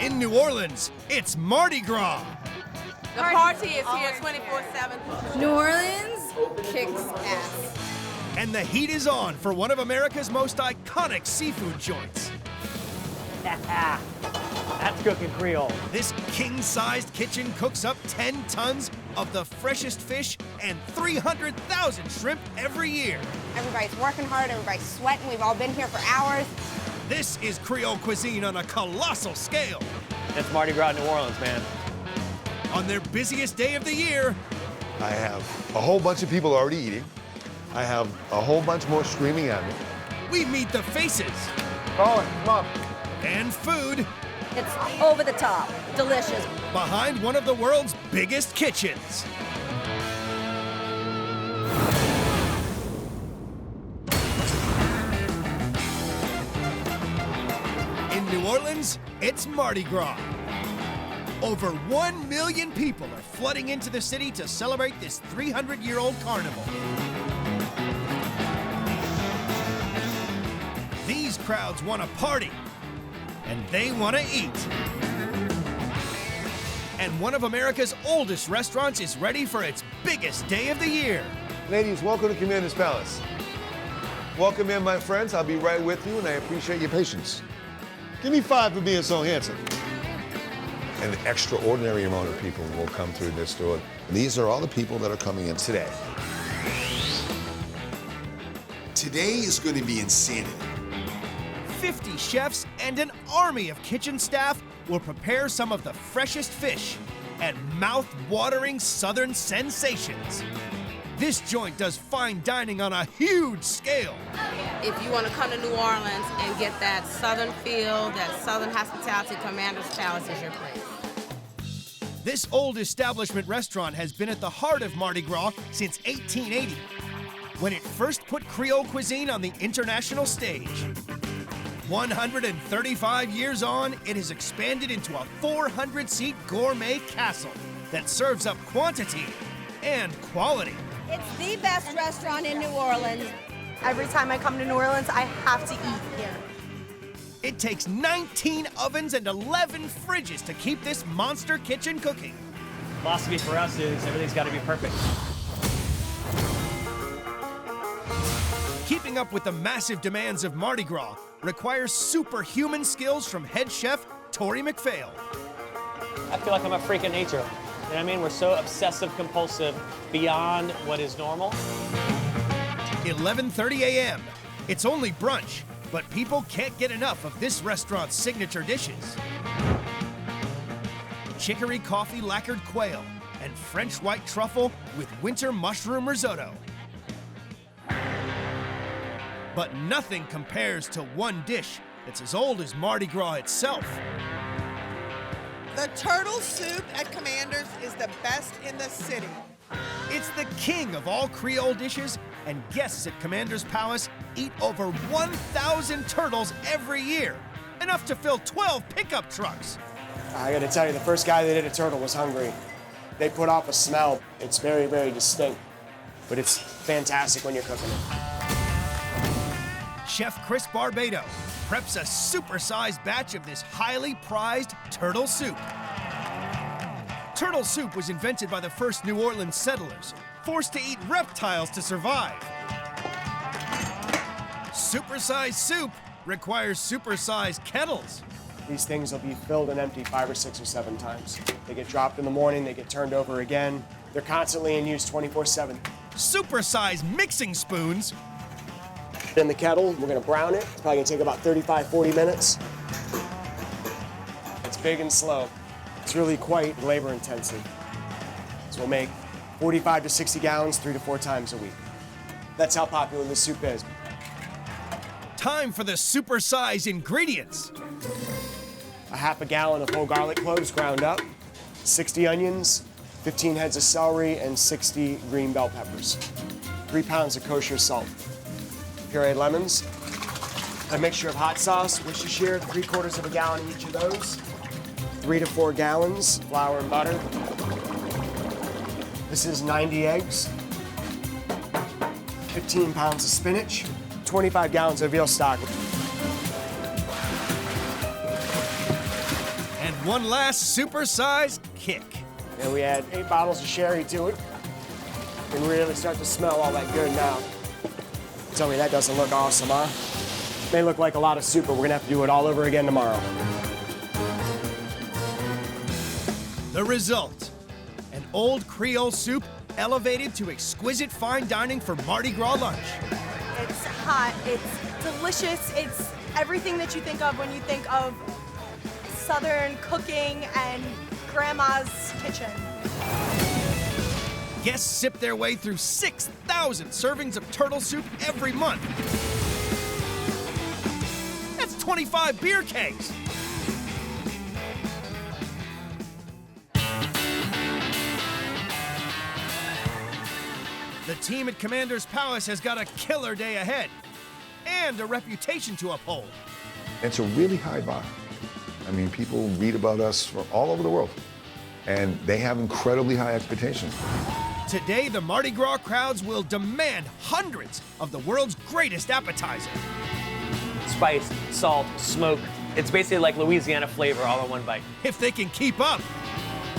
In New Orleans, it's Mardi Gras. The party is here 24/7. New Orleans kicks ass. And the heat is on for one of America's most iconic seafood joints. That's cooking Creole. This king-sized kitchen cooks up 10 tons of the freshest fish and 300,000 shrimp every year. Everybody's working hard, everybody's sweating, we've all been here for hours. This is Creole cuisine on a colossal scale. That's Mardi Gras, New Orleans, man. On their busiest day of the year, I have a whole bunch of people already eating. I have a whole bunch more screaming at me. we meet the faces Oh, Mom. and food It's over the top, delicious. behind one of the world's biggest kitchens. In New Orleans, it's Mardi Gras. Over 1 million people are flooding into the city to celebrate this 300-year-old carnival. These crowds want to party, and they want to eat. And one of America's oldest restaurants is ready for its biggest day of the year. Ladies, welcome to Commander's Palace. Welcome in, my friends. I'll be right with you, and I appreciate your patience. Give me 5 for being so handsome. An extraordinary amount of people will come through this door. These are all the people that are coming in today. Today is going to be insanity. 50 chefs and an army of kitchen staff will prepare some of the freshest fish and mouth-watering southern sensations. This joint does fine dining on a huge scale. If you want to come to New Orleans and get that southern feel, that southern hospitality, Commander's Palace is your place. This old establishment restaurant has been at the heart of Mardi Gras since 1880, when it first put Creole cuisine on the international stage. 135 years on, it has expanded into a 400-seat gourmet castle that serves up quantity and quality. It's the best restaurant in New Orleans. Every time I come to New Orleans, I have to eat here. It takes 19 ovens and 11 fridges to keep this monster kitchen cooking. Philosophy for us is everything's got to be perfect. Keeping up with the massive demands of Mardi Gras requires superhuman skills from head chef Tori McPhail. I feel like I'm a freak of nature. You know what I mean? We're so obsessive compulsive beyond what is normal. 11:30 a.m. It's only brunch, but people can't get enough of this restaurant's signature dishes. Chicory coffee lacquered quail and French white truffle with winter mushroom risotto. But nothing compares to one dish that's as old as Mardi Gras itself. The turtle soup at Commander's is the best in the city. It's the king of all Creole dishes, and guests at Commander's Palace eat over 1,000 turtles every year, enough to fill 12 pickup trucks. I gotta tell you, the first guy that did a turtle was hungry. They put off a smell. It's very, very distinct, but it's fantastic when you're cooking it. Chef Chris Barbado preps a super-sized batch of this highly prized turtle soup. Turtle soup was invented by the first New Orleans settlers, forced to eat reptiles to survive. Super-sized soup requires super-sized kettles. These things will be filled and empty 5 or 6 or 7 times. They get dropped in the morning, they get turned over again. They're constantly in use 24/7. Super-sized mixing spoons. In the kettle, we're gonna brown it. It's probably gonna take about 35, 40 minutes. It's big and slow. It's really quite labor intensive. So we'll make 45 to 60 gallons 3 to 4 times a week. That's how popular this soup is. Time for the super-sized ingredients. A half a gallon of whole garlic cloves ground up, 60 onions, 15 heads of celery, and 60 green bell peppers. 3 pounds of kosher salt. Pureed lemons. A mixture of hot sauce, Worcestershire, 3/4 of a gallon each of those. 3 to 4 gallons, flour and butter. This is 90 eggs. 15 pounds of spinach. 25 gallons of veal stock. And one last supersized kick. And we add 8 bottles of sherry to it. And really start to smell all that good now. Tell me that doesn't look awesome, huh? May look like a lot of soup, but we're gonna have to do it all over again tomorrow. The result, an old Creole soup elevated to exquisite fine dining for Mardi Gras lunch. It's hot, it's delicious, it's everything that you think of when you think of Southern cooking and Grandma's kitchen. Guests sip their way through 6,000 servings of turtle soup every month. That's 25 beer kegs. The team at Commander's Palace has got a killer day ahead and a reputation to uphold. It's a really high bar. I mean, people read about us from all over the world, and they have incredibly high expectations. Today, the Mardi Gras crowds will demand hundreds of the world's greatest appetizer. Spice, salt, smoke. It's basically like Louisiana flavor all in one bite. If they can keep up.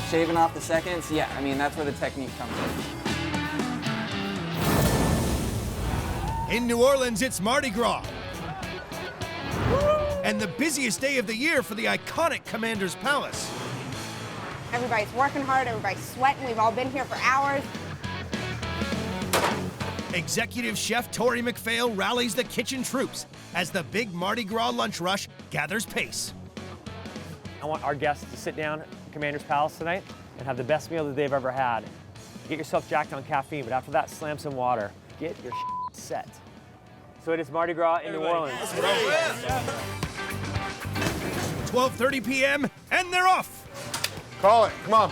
Shaving off the seconds, yeah, I mean, that's where the technique comes in. In New Orleans, it's Mardi Gras. And the busiest day of the year for the iconic Commander's Palace. Everybody's working hard, everybody's sweating, we've all been here for hours. Executive Chef Tori McPhail rallies the kitchen troops as the big Mardi Gras lunch rush gathers pace. I want our guests to sit down at Commander's Palace tonight and have the best meal that they've ever had. Get yourself jacked on caffeine, but after that, slam some water. Get your set. So it is Mardi Gras in New Orleans. 12:30 p.m. and they're off. Call it, come on.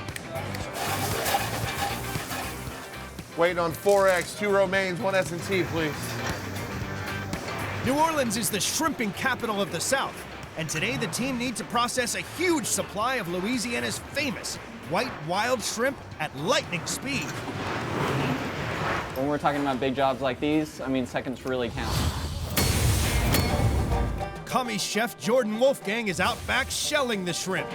Waiting on 4X, 2 romaines, 1 S&T, please. New Orleans is the shrimping capital of the South, and today the team needs to process a huge supply of Louisiana's famous white wild shrimp at lightning speed. When we're talking about big jobs like these, I mean, seconds really count. Commie chef Jordan Wolfgang is out back shelling the shrimp.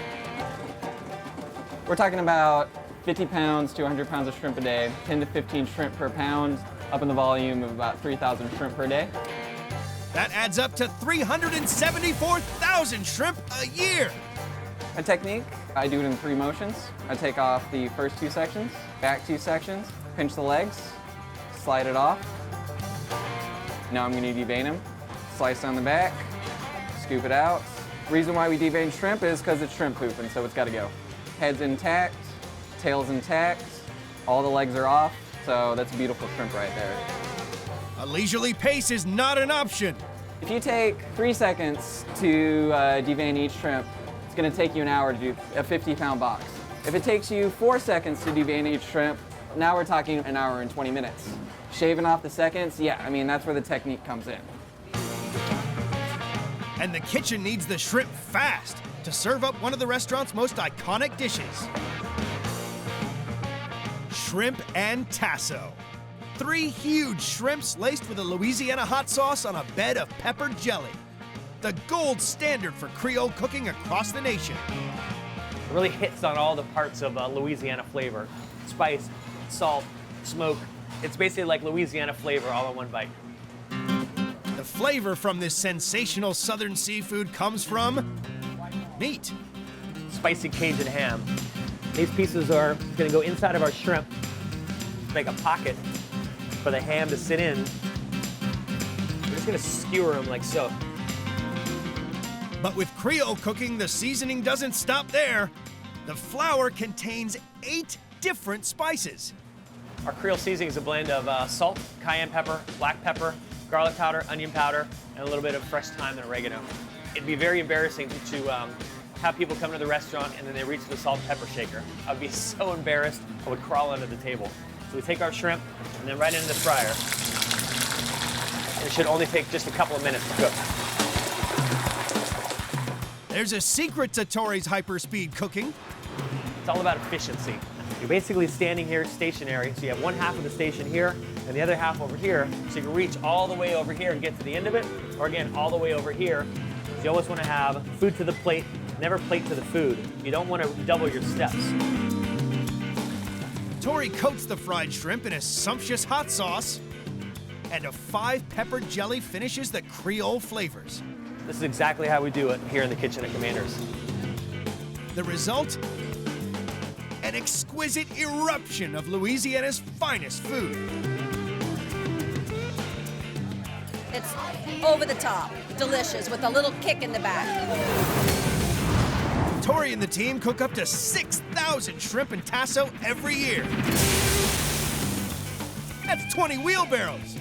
We're talking about 50 pounds to 100 pounds of shrimp a day, 10 to 15 shrimp per pound, up in the volume of about 3,000 shrimp per day. That adds up to 374,000 shrimp a year. A technique, I do it in 3 motions. I take off the first 2 sections, back 2 sections, pinch the legs, slide it off. Now I'm gonna devein them, slice on the back, scoop it out. Reason why we devein shrimp is because it's shrimp poop, and so it's gotta go. Head's intact, tail's intact, all the legs are off, so that's a beautiful shrimp right there. A leisurely pace is not an option. If you take 3 seconds to devein each shrimp, it's gonna take you an hour to do a 50-pound box. If it takes you 4 seconds to devein each shrimp, now we're talking an hour and 20 minutes. Shaving off the seconds, yeah, I mean, that's where the technique comes in. And the kitchen needs the shrimp fast to serve up one of the restaurant's most iconic dishes. Shrimp and tasso. 3 huge shrimps laced with a Louisiana hot sauce on a bed of peppered jelly. The gold standard for Creole cooking across the nation. It really hits on all the parts of Louisiana flavor. Spice, salt, smoke. It's basically like Louisiana flavor all in one bite. The flavor from this sensational southern seafood comes from meat. Spicy Cajun ham. These pieces are gonna go inside of our shrimp, make a pocket for the ham to sit in. We're just gonna skewer them like so. But with Creole cooking, the seasoning doesn't stop there. The flour contains 8 different spices. Our Creole seasoning is a blend of salt, cayenne pepper, black pepper, garlic powder, onion powder, and a little bit of fresh thyme and oregano. It'd be very embarrassing to have people come to the restaurant and then they reach for the salt and pepper shaker. I'd be so embarrassed, I would crawl under the table. So we take our shrimp and then right into the fryer. And it should only take just a couple of minutes to cook. There's a secret to Tori's hyperspeed cooking. It's all about efficiency. You're basically standing here stationary, so you have one half of the station here and the other half over here, so you can reach all the way over here and get to the end of it, or again, all the way over here. So you always want to have food to the plate Never plate to the food. You don't want to double your steps. Tori coats the fried shrimp in a sumptuous hot sauce, and a 5-pepper jelly finishes the Creole flavors. This is exactly how we do it here in the kitchen at Commander's. The result? An exquisite eruption of Louisiana's finest food. It's over the top, delicious, with a little kick in the back. Tori and the team cook up to 6,000 shrimp and tasso every year. That's 20 wheelbarrows.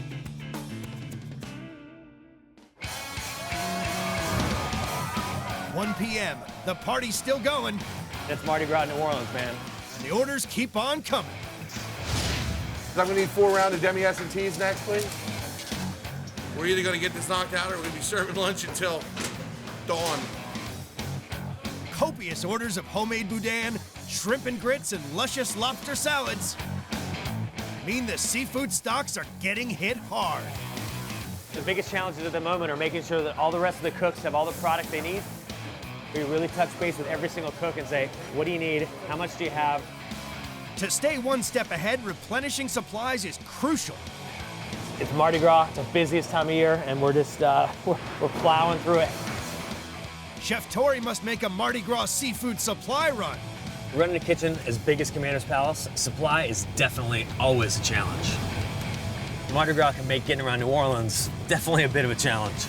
"1 p.m., the party's still going. It's Mardi Gras, New Orleans, man. And the orders keep on coming. I'm gonna need 4 rounds of demi-S&Ts next, please. We're either gonna get this knocked out or we're gonna be serving lunch until dawn. Copious orders of homemade boudin, shrimp and grits, and luscious lobster salads mean the seafood stocks are getting hit hard. The biggest challenges at the moment are making sure that all the rest of the cooks have all the product they need. We really touch base with every single cook and say, what do you need? How much do you have? To stay one step ahead, replenishing supplies is crucial. It's Mardi Gras, it's our busiest time of year, and we're just, we're plowing through it. Chef Tori must make a Mardi Gras seafood supply run. Running a kitchen as big as Commander's Palace, supply is definitely always a challenge. Mardi Gras can make getting around New Orleans definitely a bit of a challenge.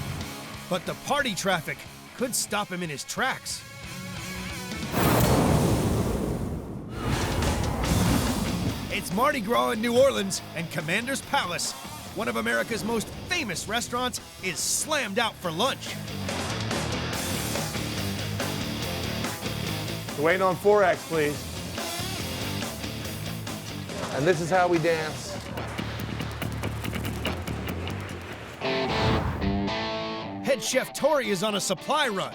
But the party traffic could stop him in his tracks. It's Mardi Gras in New Orleans, and Commander's Palace, one of America's most famous restaurants, is slammed out for lunch. Waiting on 4X, please. And this is how we dance. Head chef Tori is on a supply run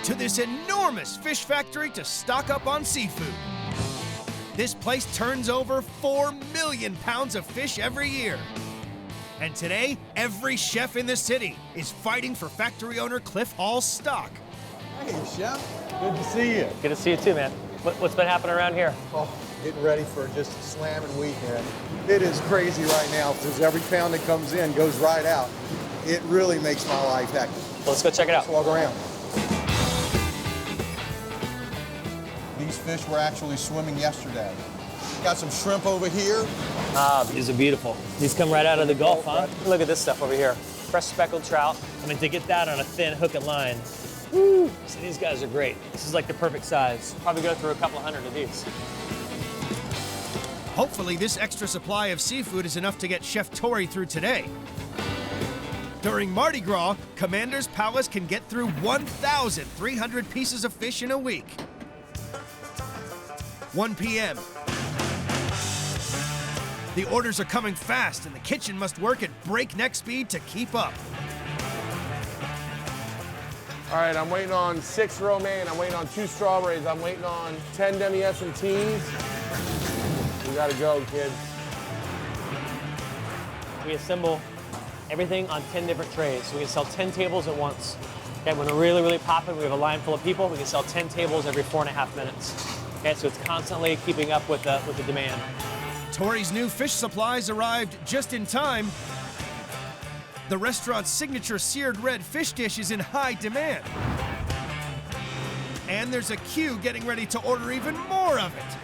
to this enormous fish factory to stock up on seafood. This place turns over 4 million pounds of fish every year. And today, every chef in the city is fighting for factory owner Cliff Hall's stock. Hey, Chef. Good to see you. Good to see you too, man. What's been happening around here? Oh, getting ready for just a slamming weekend. It is crazy right now because every pound that comes in goes right out. It really makes my life hectic. Let's go check it out. Let's walk around. These fish were actually swimming yesterday. Got some shrimp over here. Ah, these are beautiful. These come right out of the Gulf, huh? Look at this stuff over here. Fresh speckled trout. I mean, to get that on a thin hook and line. Woo! So these guys are great. This is like the perfect size. Probably go through a couple hundred of these. Hopefully, this extra supply of seafood is enough to get Chef Tori through today. During Mardi Gras, Commander's Palace can get through 1,300 pieces of fish in a week. 1 p.m. The orders are coming fast, and the kitchen must work at breakneck speed to keep up. All right, I'm waiting on 6 romaine. I'm waiting on 2 strawberries. I'm waiting on 10 demi-S&Ts. We gotta go, kids. We assemble everything on 10 different trays. So we can sell 10 tables at once. Okay, when we're really, really popping, we have a line full of people, we can sell 10 tables every 4.5 minutes. Okay, so it's constantly keeping up with the demand. Tori's new fish supplies arrived just in time. The restaurant's signature seared red fish dish is in high demand. And there's a queue getting ready to order even more of it.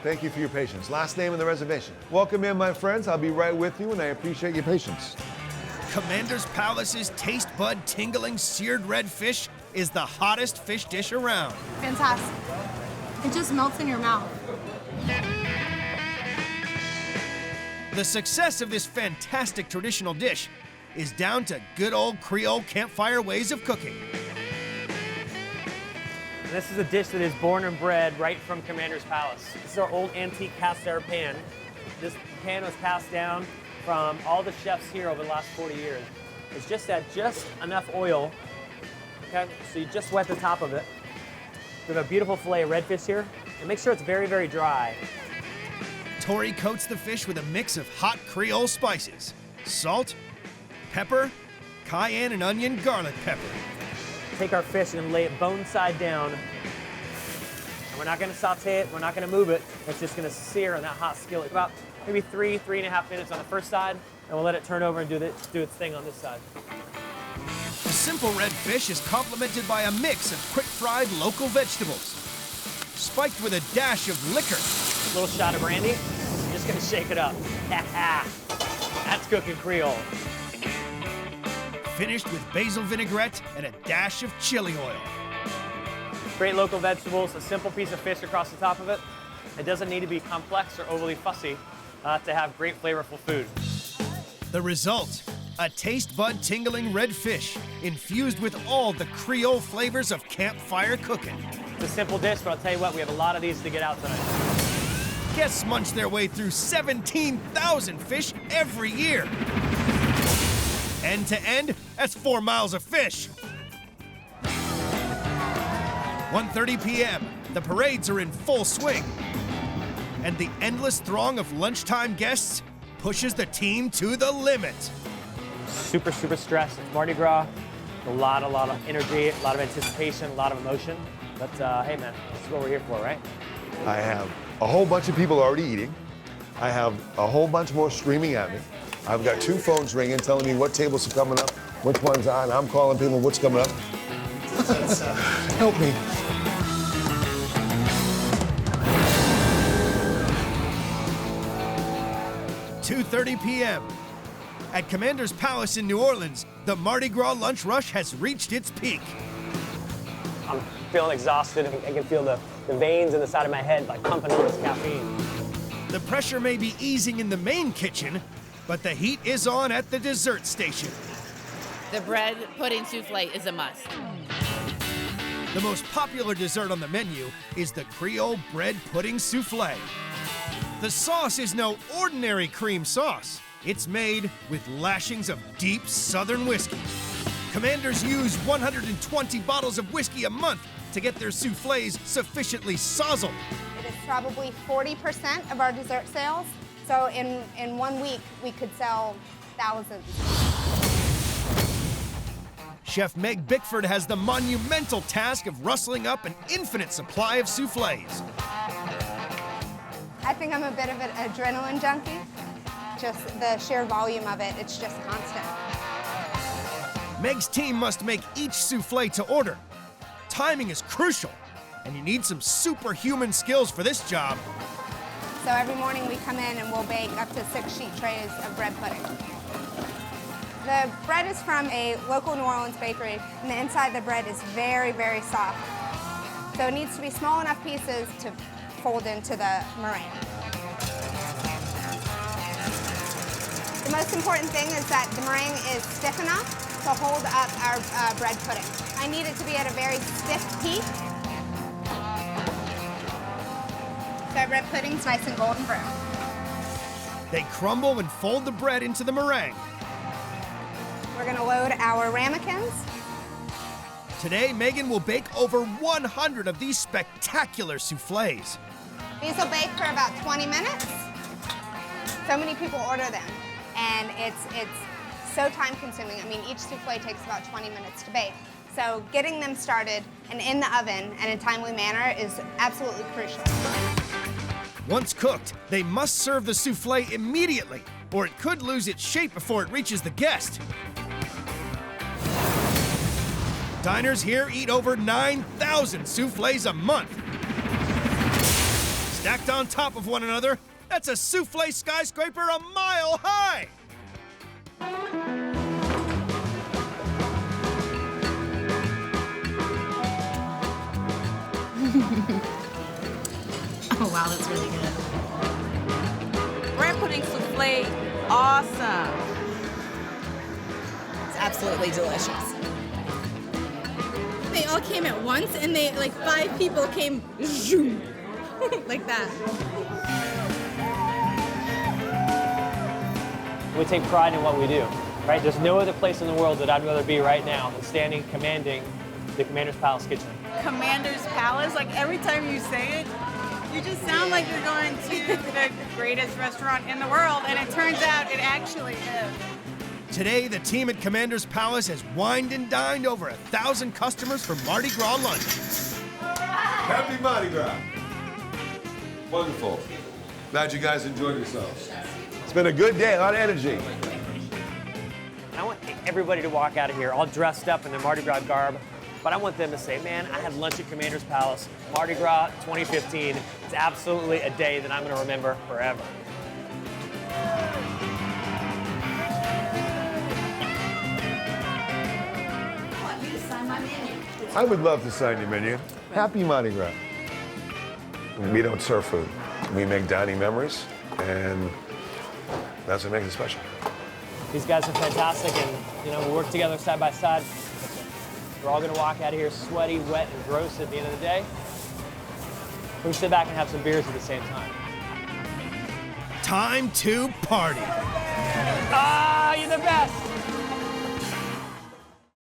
Thank you for your patience. Last name in the reservation. Welcome in, my friends. I'll be right with you, and I appreciate your patience. Commander's Palace's taste bud tingling seared red fish is the hottest fish dish around. Fantastic. It just melts in your mouth. The success of this fantastic traditional dish is down to good old Creole campfire ways of cooking. And this is a dish that is born and bred right from Commander's Palace. This is our old antique cast iron pan. This pan was passed down from all the chefs here over the last 40 years. It's just had just enough oil, okay? So you just wet the top of it. We have a beautiful fillet of redfish here. And make sure it's very, very dry. Tori coats the fish with a mix of hot Creole spices, salt, pepper, cayenne and onion garlic pepper. take our fish and lay it bone side down. And we're not gonna saute it, we're not gonna move it. It's just gonna sear on that hot skillet. About maybe 3.5 minutes on the first side, and we'll let it turn over and do its thing on this side. The simple red fish is complemented by a mix of quick-fried local vegetables, spiked with a dash of liquor. A little shot of brandy. I'm just gonna shake it up. That's cooking Creole. Finished with basil vinaigrette and a dash of chili oil. Great local vegetables, a simple piece of fish across the top of it. It doesn't need to be complex or overly fussy to have great flavorful food. The result, a taste bud tingling red fish infused with all the Creole flavors of campfire cooking. It's a simple dish, but I'll tell you what, we have a lot of these to get out tonight. Guests munch their way through 17,000 fish every year. End to end, that's 4 miles of fish. 1:30 p.m., the parades are in full swing. And the endless throng of lunchtime guests pushes the team to the limit. Super, super stressed. It's Mardi Gras. A lot of energy, a lot of anticipation, a lot of emotion. But hey man, this is what we're here for, right? I have a whole bunch of people already eating. I have a whole bunch more streaming at me. I've got 2 phones ringing telling me what tables are coming up, which one's on. I'm calling people what's coming up. Help me. .30 p.m. At Commander's Palace in New Orleans, the Mardi Gras lunch rush has reached its peak. I'm feeling exhausted. I can feel the veins in the side of my head like pumping all this caffeine. The pressure may be easing in the main kitchen, but the heat is on at the dessert station. The bread pudding souffle is a must. The most popular dessert on the menu is the Creole bread pudding souffle. The sauce is no ordinary cream sauce. It's made with lashings of deep Southern whiskey. Commanders use 120 bottles of whiskey a month to get their soufflés sufficiently sozzled. It is probably 40% of our dessert sales. So in 1 week, we could sell thousands. Chef Meg Bickford has the monumental task of rustling up an infinite supply of soufflés. I think I'm a bit of an adrenaline junkie. Just the sheer volume of it, it's just constant. Meg's team must make each soufflé to order. Timing is crucial, and you need some superhuman skills for this job. So every morning we come in and we'll bake up to 6 sheet trays of bread pudding. The bread is from a local New Orleans bakery, and the inside of the bread is very, very soft. So it needs to be small enough pieces to fold into the meringue. The most important thing is that the meringue is stiff enough to hold up our bread pudding. I need it to be at a very stiff peak. So our bread pudding's nice and golden brown. They crumble and fold the bread into the meringue. We're gonna load our ramekins. Today, Megan will bake over 100 of these spectacular soufflés. These will bake for about 20 minutes. So many people order them, and it's so time consuming. I mean, each soufflé takes about 20 minutes to bake. So getting them started and in the oven and in a timely manner is absolutely crucial. Once cooked, they must serve the soufflé immediately, or it could lose its shape before it reaches the guest. Diners here eat over 9,000 soufflés a month. Stacked on top of one another, that's a soufflé skyscraper a mile high! Oh wow, that's really good. Bread pudding souffle, awesome. It's absolutely delicious. They all came at once, and they, like 5 people came zoom, like that. We take pride in what we do, right? There's no other place in the world that I'd rather be right now than standing commanding the Commander's Palace kitchen. Commander's Palace, like every time you say it, you just sound like you're going to the greatest restaurant in the world, and it turns out it actually is. Today, the team at Commander's Palace has wined and dined over 1,000 customers for Mardi Gras lunch. Happy Mardi Gras. Wonderful. Glad you guys enjoyed yourselves. It's been a good day, a lot of energy. I want everybody to walk out of here all dressed up in their Mardi Gras garb, but I want them to say, man, I had lunch at Commander's Palace, Mardi Gras 2015. It's absolutely a day that I'm going to remember forever. I would love to sign your menu. Happy Mardi Gras. We don't serve food. We make dining memories, and that's what makes it special. These guys are fantastic, and we work together side by side. We're all going to walk out of here sweaty, wet, and gross at the end of the day. We can sit back and have some beers at the same time. Time to party. Ah, you're the best.